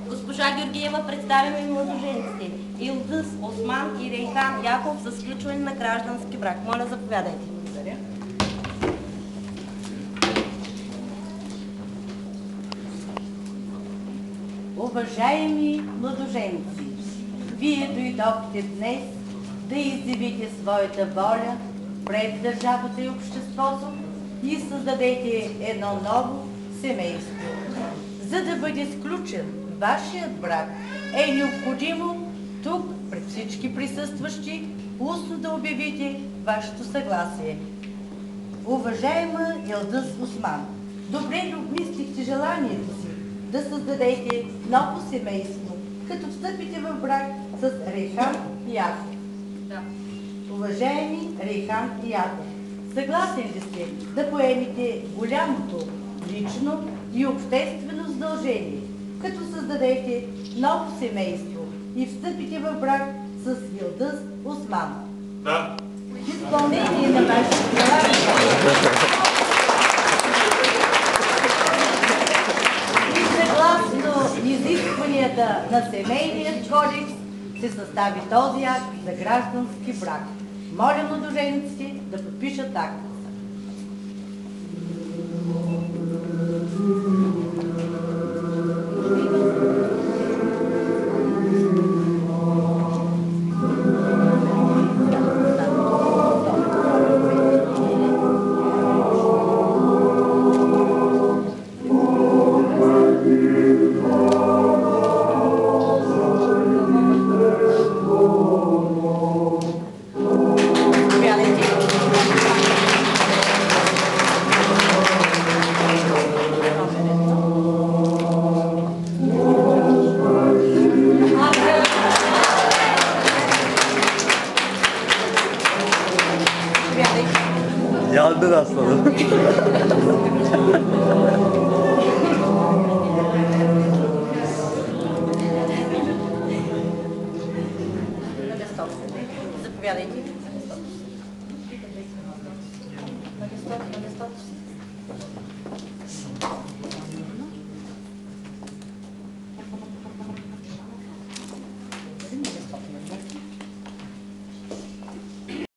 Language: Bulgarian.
Госпожа Георгиева представяме младожениците Илдъс Осман и Рейхан Яков за сключване на граждански брак. Моля, заповядайте. Благодаря. Уважаеми младоженици, вие дойдохте днес да изявите своята воля пред държавата и обществото и създадете едно ново семейство. За да бъде сключен вашият брак, е необходимо тук, пред всички присъстващи, устно да обявите вашето съгласие. Уважаема Илдъс Осман, добре обмислихте желанието си да създадете ново семейство, като встъпите в брак с Рейхан и Яков. Да. Уважаеми Рейхан и Яков, съгласен ли сте да поемете голямото лично и обществено задължение, като създадете ново семейство и встъпите в брак с Илдъс Осман? Да. В изпълнение на вашето желание и съгласно изискванията на Семейния кодекс се състави този акт за граждански брак. Моля младожениците да подпишат акта. Yandı aslanım. Заповядайте. На листок.